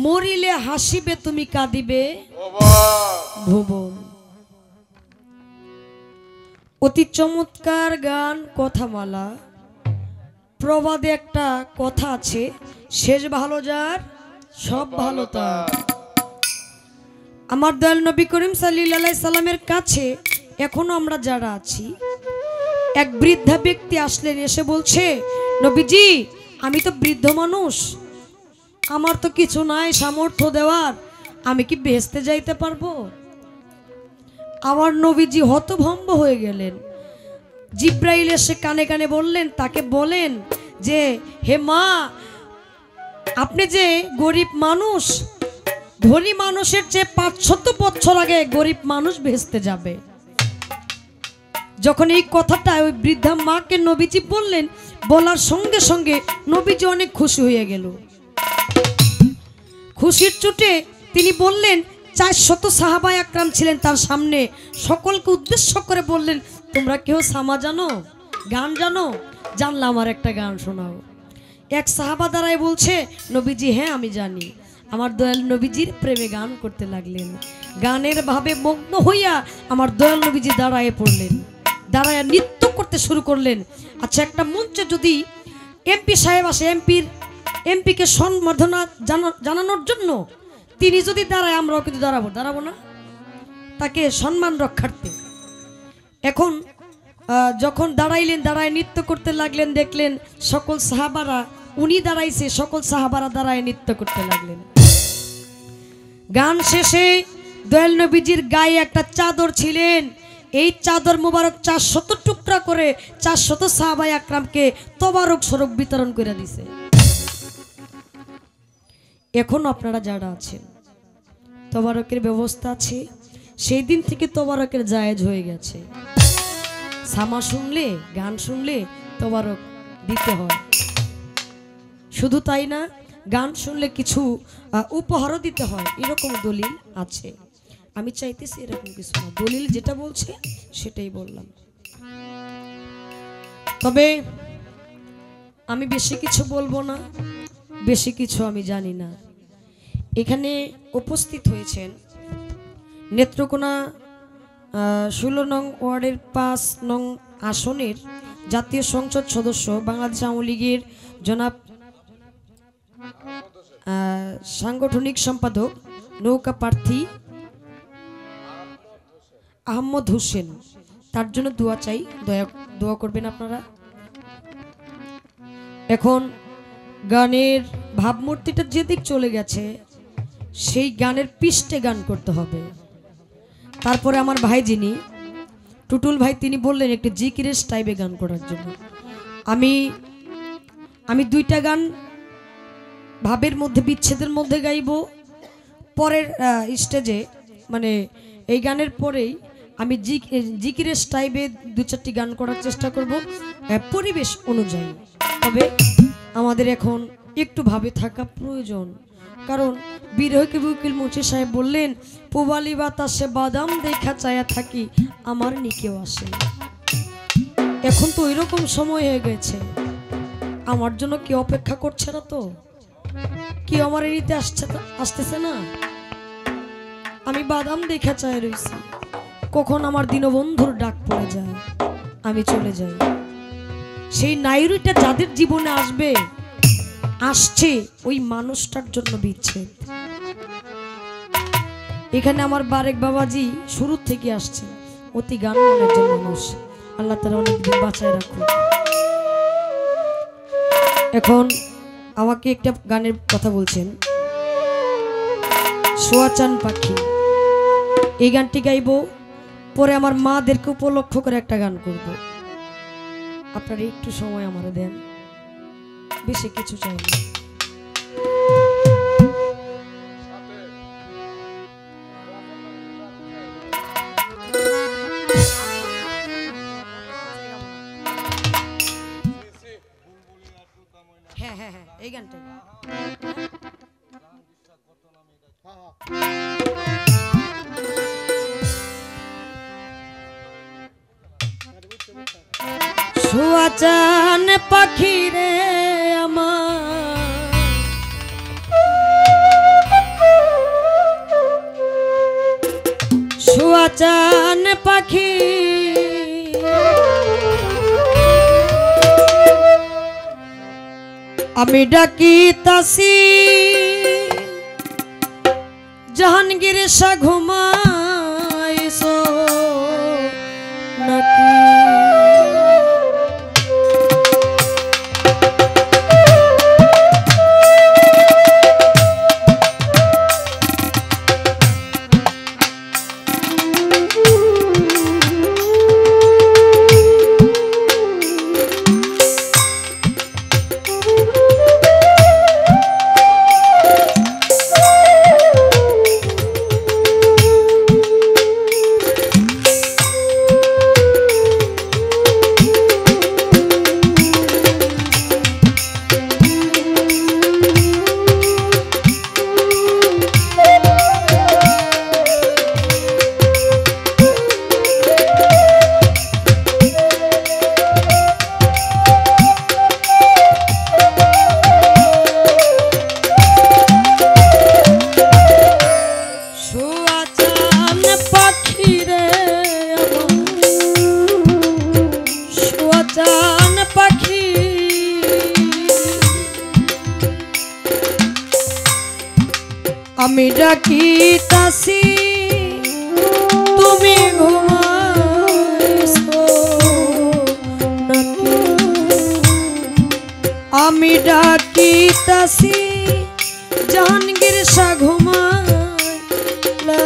মরিলে হাসিবে তুমি কাঁদিবে ভুবন। অতি চমৎকার গান কথামালা। প্রবাদে একটা কথা আছে, শেষ ভালো যার সব ভালো তার। আমার দয়াল নবী করিম সাল্লাল্লাহু আলাইহি সাল্লামের কাছে এখনো আমরা যারা আছি, এক বৃদ্ধা ব্যক্তি আসলেন, এসে বলছে, নবীজি আমি তো বৃদ্ধ মানুষ, আমার তো কিছু নাই সামর্থ্য দেওয়ার, আমি কি বেহেশতে যাইতে পারবো? আমার নবীজি হতভম্ব হয়ে গেলেন। জিব্রাইল এসে কানে কানে বললেন, তাকে বলেন যে হে মা, আপনি যে গরিব মানুষ, ধনী মানুষের চেয়ে 500 বছর আগে গরিব মানুষ বেহেশতে যাবে। যখন এই কথাটা ওই বৃদ্ধা মাকে নবীজি বললেন, বলার সঙ্গে সঙ্গে নবীজি অনেক খুশি হয়ে গেল। খুশির চোটে তিনি বললেন, 400 সাহাবায়ে আকরাম ছিলেন তার সামনে, সকলকে উদ্দেশ্য করে বললেন, তোমরা কেউ সামা জানো, গান জানো? জানলে আমার একটা গান শোনাও। এক সাহাবা দাঁড়ায় বলছে, নবীজি হ্যাঁ আমি জানি। আমার দয়াল নবীজির প্রেমে গান করতে লাগলেন। গানের ভাবে মগ্ন হইয়া আমার দয়াল নবীজি দাঁড়ায় পড়লেন, দাঁড়ায় নৃত্য করতে শুরু করলেন। আচ্ছা, একটা মঞ্চে যদি এমপি সাহেব আসে, এমপিকে সম্বর্ধনা জানানোর জন্য তিনি যদি দাঁড়ায়, আমরাও কিন্তু দাঁড়াবো না, তাকে সম্মান রক্ষার্থে। এখন যখন দাঁড়াইলেন, দাঁড়ায় নৃত্য করতে লাগলেন, দেখলেন সকল সাহাবারা, উনি দাঁড়াইছে, সকল সাহাবারা দাঁড়ায় নৃত্য করতে লাগলেন। গান শেষে দয়াল নবীজির গায়ে একটা চাদর ছিলেন, এই চাদর মুবারক 400 টুকরা করে 400 সাহাবায়ে আকরামকে তবারক স্বরূপ বিতরণ করে দিছে। এখন আপনারা যারা আছেন, তবারকের ব্যবস্থা আছে, সেই দিন থেকে তবারকের জায়েজ হয়ে গেছে। সামা শুনলে, গান শুনলে তবারক দিতে হয়। শুধু তাই না, গান শুনলে কিছু উপহারও দিতে হয়, এরকম দলিল আছে। আমি চাইতেছি এরকম কিছু না, দলিল যেটা বলছে সেটাই বললাম। তবে আমি বেশি কিছু বলবো না, বেশি কিছু আমি জানি না। এখানে উপস্থিত হয়েছেন নেত্রকোনা 16 নং ওয়ার্ডের 5 নং আসনের জাতীয় সংসদ সদস্য, বাংলাদেশ আওয়ামী লীগের জনাব সাংগঠনিক সম্পাদক, নৌকা প্রার্থী আহমদ হোসেন। তার জন্য দোয়া চাই, দোয়া করবেন আপনারা। এখন গানের ভাবমূর্তিটা যেদিক চলে গেছে, সেই গানের পৃষ্ঠে গান করতে হবে। তারপরে আমার ভাই যিনি টুটুল ভাই, তিনি বললেন একটি জিকিরের টাইপে গান করার জন্য। আমি 2টা গান ভাবের মধ্যে, বিচ্ছেদের মধ্যে গাইব। পরের স্টেজে, মানে এই গানের পরেই আমি জিকিরের টাইপে 2-4টি গান করার চেষ্টা করব পরিবেশ অনুযায়ী। তবে আমাদের এখন একটু ভাবে থাকা প্রয়োজন, কারণ বিরহ কবি উকিল মুন্সি সাহেব বললেন, পুবালি বাতাসে বাদাম দেখা চায়া থাকি, আমার নিকেও আসে। এখন তো ওইরকম সময় হয়ে গেছে, আমার জন্য কেউ অপেক্ষা করছে না, তো কেউ আমার নিতে আসতেছে না। আমি বাদাম দেখা চায় রয়েছি, কখন আমার দীনবন্ধুর ডাক পড়ে যায়, আমি চলে যাই। সেই নাইরুটা যাদের জীবনে আসবে, আসছে, ওই মানুষটার জন্য বিচ্ছেদ। এখানে আমার বারেক বাবাজি শুরু থেকে আসছে, অতি গান একজন মানুষ, আল্লাহ তাআলা অনেকদিন বাঁচায় রাখুন। এখন আমাকে একটা গানের কথা বলছেন, সোয়াচান পাখি, এই গানটি গাইব। পরে আমার মাদেরকে উপলক্ষ করে একটা গান করব। আপনারা একটু সময় আমারে দেন, বেশি কিছু চাই না। হ্যাঁ হ্যাঁ হ্যাঁ, এই গানটাই। সোয়াচান পাখি রে আমার, সুয়াচান পাখি আমি ডাকিতাছি জাহাঙ্গীর শাহ ঘুমাইছো নাকি আমি ডাকিতাছি তুমি ঘুমাইছো নাকি আমি ডাকিতাছি জাহাঙ্গীর শাহ ঘুমাইলা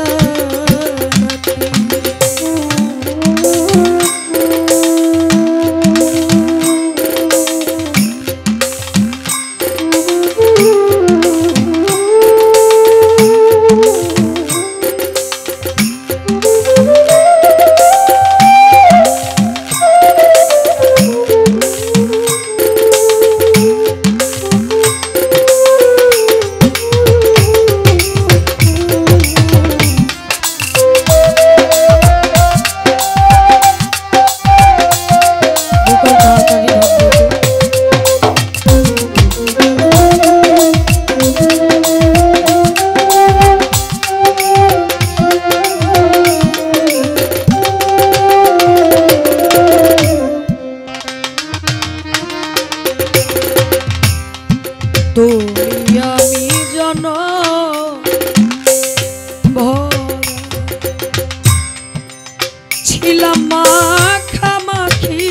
ছিলাম মাখামাখি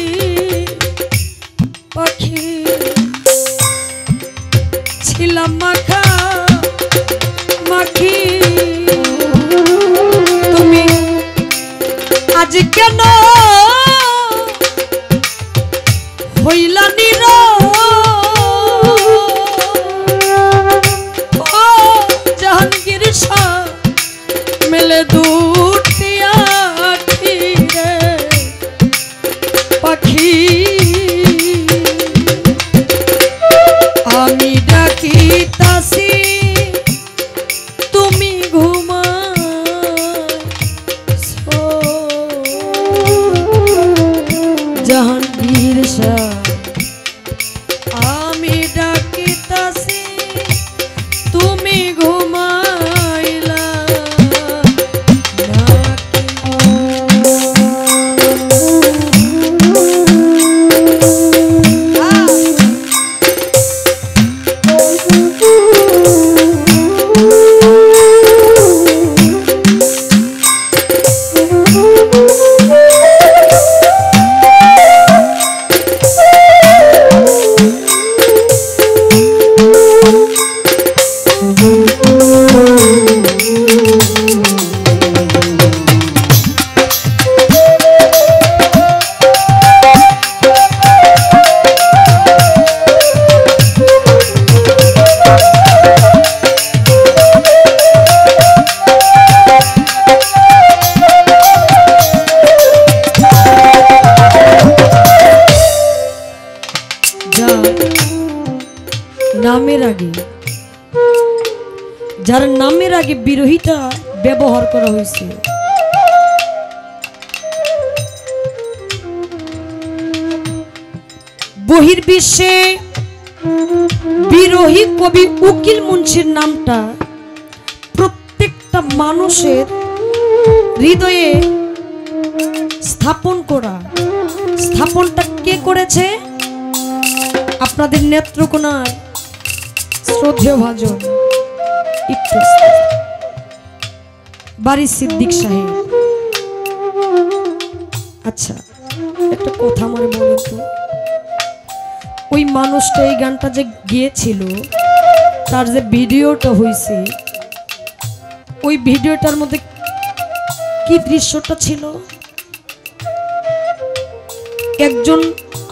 পাখি ছিলাম মাখামাখি তুমি আজ কেন হইলা নীরব জাহাঙ্গীর শাহ মেলে দুটি আখি রে পাখি আমি ডাকিতাছি তুমি ঘুমাইছো জাহাঙ্গীর শাহ আমি ডাকিতাছি তুমি ঘুমাইলা নামের আগে যার নামের আগে বিরোহিতা ব্যবহার করা হয়েছে বহির্বিশ্বে বিরোহী কবি উকিল মুন্সির নামটা প্রত্যেকটা মানুষের হৃদয়ে স্থাপন করা। স্থাপনটা কে করেছে? আপনাদের নেত্রকোনার শ্রদ্ধেয় ভাজন একটু বাড়ি সিদ্দিক সাহেব। আচ্ছা, একটা কথা মনে বলুন তো, ওই মানুষটা এই গানটা যে গিয়েছিল তার যে ভিডিওটা হয়েছে, ওই ভিডিওটার মধ্যে কি দৃশ্যটা ছিল? একজন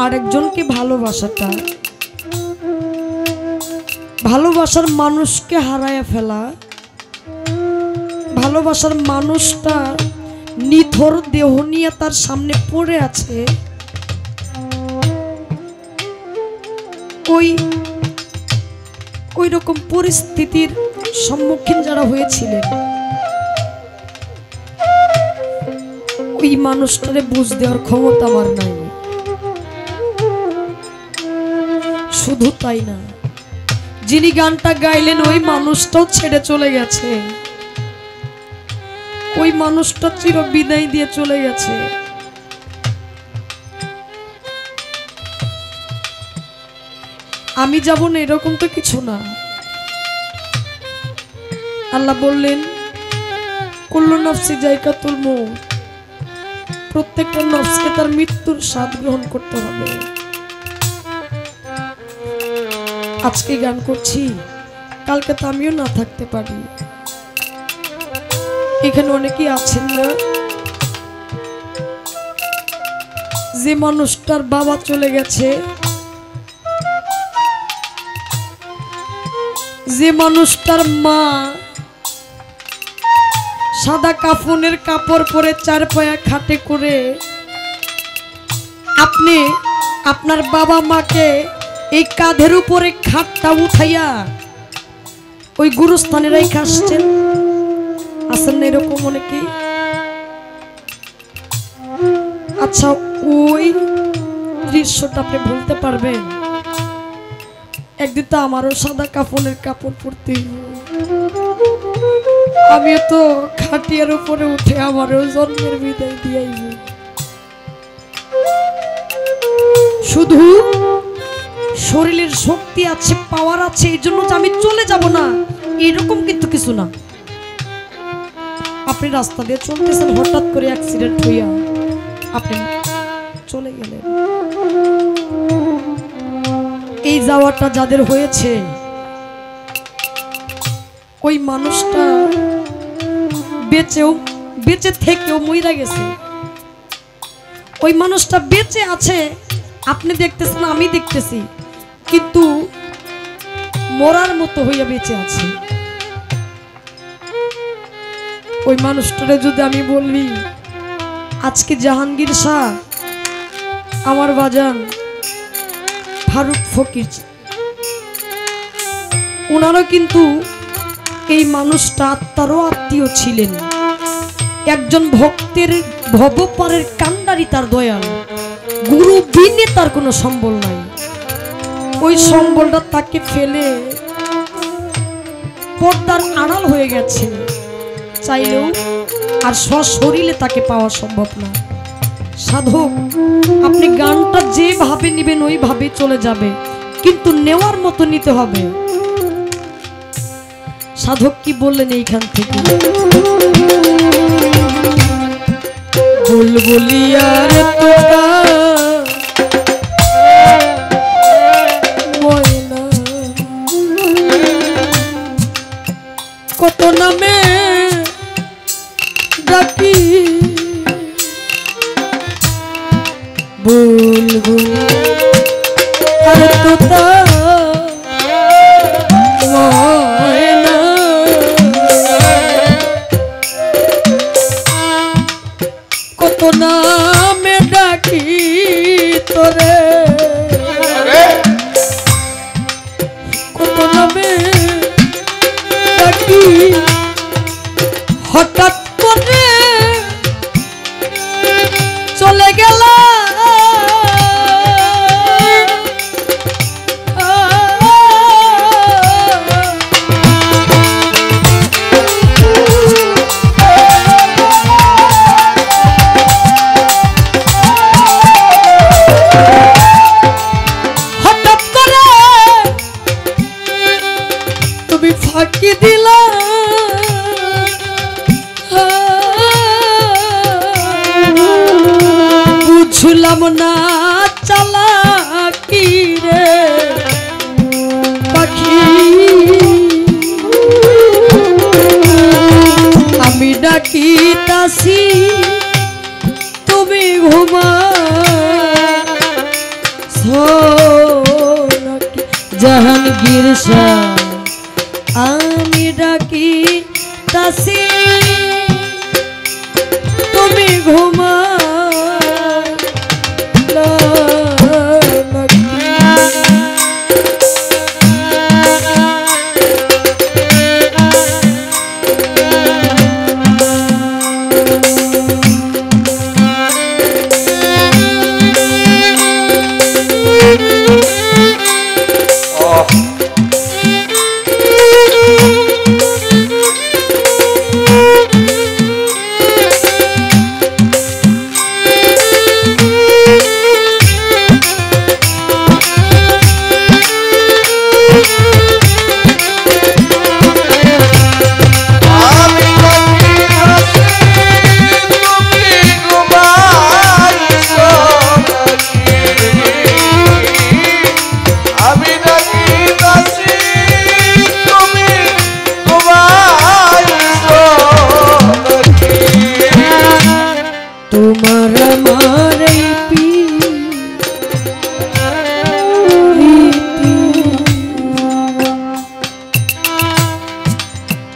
আরেকজনকে ভালোবাসাটা, ভালোবাসার মানুষকে হারায়া ফেলা, ভালোবাসার মানুষটা নিথর দেহ নিয়ে তার সামনে পড়ে আছে, ওই রকম পরিস্থিতির সম্মুখীন যারা হয়েছিলেন, ওই মানুষটারে বুঝ দেওয়ার ক্ষমতা আমার নাই। শুধু তাই না, যিনি গানটা গাইলেন ওই মানুষটাও ছেড়ে চলে গেছে, ওই মানুষটা চির বিদায় দিয়ে চলে গেছে। আমি যাব না এরকম তো কিছু না। আল্লাহ বললেন কুল্লু নফসি যায়কাতুল মউত, প্রত্যেকটা নফসকে তার মৃত্যুর স্বাদ গ্রহণ করতে হবে। আজকে গান করছি, কালকে তো আমিও না থাকতে পারি। এখানে অনেকেই আছেন না, যে মানুষটার বাবা চলে গেছে, যে মানুষটার মা সাদা কাফনের কাপড় পরে চার পায়া খাটে করে আপনি আপনার বাবা মাকে এই কাঁধের উপরে খাটটা উঠাইয়া ওই গুরুস্থানে রেখে আসছেন। আসেন না এরকম অনেকেই? আচ্ছা, ওই দৃশ্যটা আপনি বলতে পারবেন? একদিন তো আমারও সাদা কাফনের কাপড় পরতে, আমিও তো খাটিয়ার উপরে উঠে আমারও জন্মের বিদায় দিয়াই। শুধু শরীরের শক্তি আছে, পাওয়ার আছে, এই জন্য যে আমি চলে যাব না এরকম কিন্তু কিছু না। আপনি রাস্তা দিয়ে চলতেছেন, হঠাৎ করে অ্যাক্সিডেন্ট হইয়া আপনি চলে গেলেন। এই যাওয়াটা যাদের হয়েছে, ওই মানুষটা বেঁচে থেকেও মইরা গেছে। ওই মানুষটা বেঁচে আছে, আপনি দেখতেছেন, আমি দেখতেছি, কিন্তু মরার মতো হইয়া বেঁচে আছে। ওই মানুষটারে যদি আমি বলি আজকে জাহাঙ্গীর শাহ, আমার বাজান ফারুক ফকির, ওনারও কিন্তু এই মানুষটা আত্মারও আত্মীয় ছিলেন। একজন ভক্তের ভবপারের কান্ডারি তার দয়াল, গুরু বিনে তার কোনো সম্বল নাই। ওই সম্বলটা তাকে ফেলে পর্দার আড়াল হয়ে গেছে, চাইলেও আর সশরীরে তাকে পাওয়া সম্ভব না। সাধক, আপনি গানটা যেভাবে নিবেন ওইভাবে চলে যাবে, কিন্তু নেওয়ার মতো নিতে হবে। সাধক কি বললেন এইখান থেকে? বুলবুলিয়ার তোতা ময়না, কত নামে ডাকি, বুলবুলিয়ার তোতা ময়না, কত নামে ডাকি তোরে, কত নামে ডাকি, হঠাৎ করে চলে গেল। কি দিলা বুঝলাম না চালাকি রে পাখি আমি ডাকিতাছি তুমি ঘুমাছো নাকি জাহাঙ্গীর শাহ আমি ডাকিতাছি তুমি ঘুমালা নাকি তোমার আমার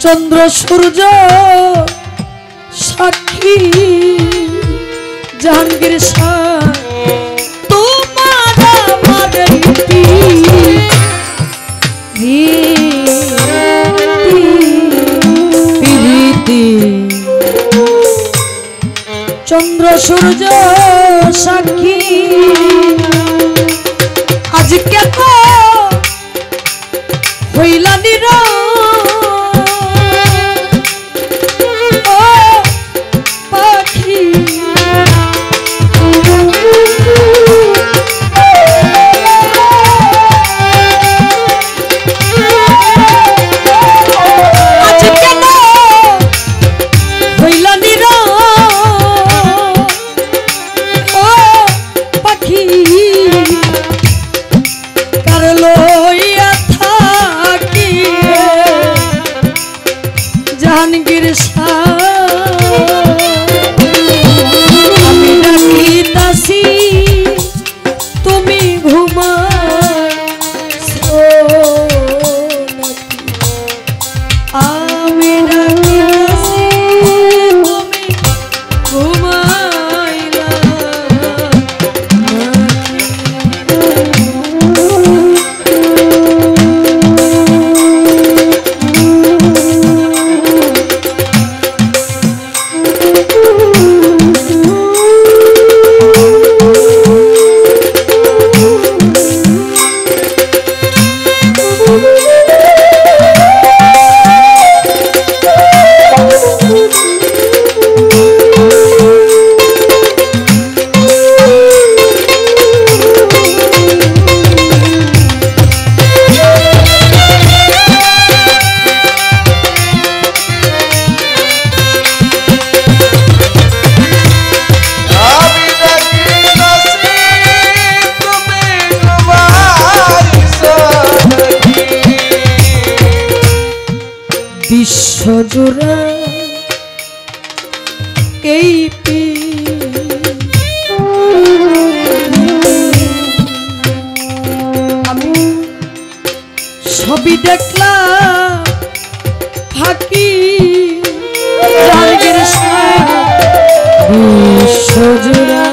চন্দ্র সূর্য সাক্ষী জাহাঙ্গীর শাহ তোমার আমার প্রীতি চন্দ্র সূর্য সাক্ষী আজকে তো হইলা নীরব ও পাখি আজকে তো হইলা নীরব জাহাঙ্গীর শাহ আমি ডাকিতাছি তুমি ঘুমাছো নাকি আমি ডাকিতাছি তুমি ঘুমাইলা বিশ্বজোড়া এই আমি সবই দেখলাম ফাঁকি জাহাঙ্গীর শাহ বিশ্বজোড়া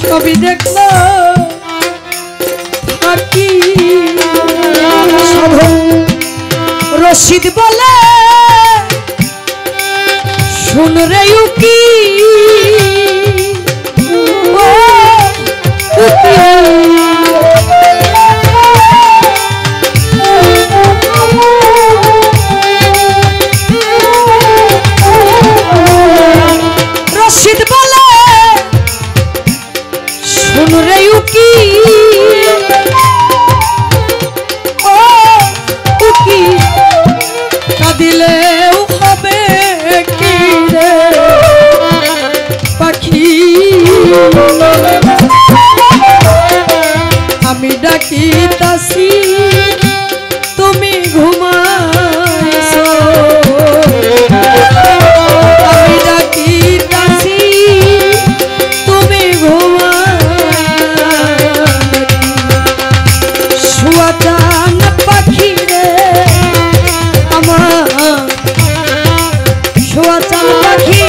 সবই দেখলো ফাঁকি রশিদ বলে শুন রে উকি রশিদ বলে কি ও কি কাঁদিলেও হবে কি রে পাখি আমি ডাকিতাছি তুমি ঘুমাইছো আমি ডাকিতাছি তুমি ঘুমাইনা শুয়া চান পাখি রে আমার শুয়া চান পাখি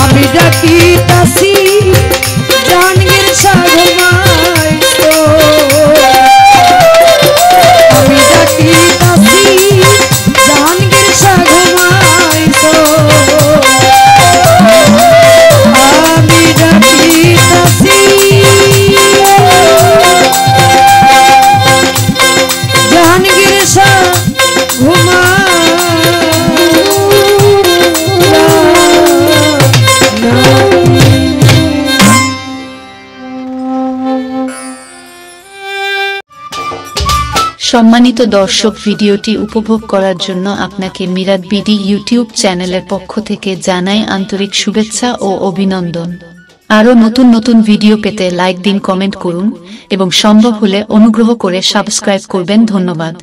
আমি ডাকিতাছি জাহাঙ্গীর শাহ ঘুমাইছো আমি ডাকিতাছি জাহাঙ্গীর শাহ ঘুমাইছো আমি ডাকিতাছি জাহাঙ্গীর শাহ সম্মানিত দর্শক, ভিডিওটি উপভোগ করার জন্য আপনাকে মিরাত বিডি ইউটিউব চ্যানেলের পক্ষ থেকে জানাই আন্তরিক শুভেচ্ছা ও অভিনন্দন। আরও নতুন নতুন ভিডিও পেতে লাইক দিন, কমেন্ট করুন এবং সম্ভব হলে অনুগ্রহ করে সাবস্ক্রাইব করবেন। ধন্যবাদ।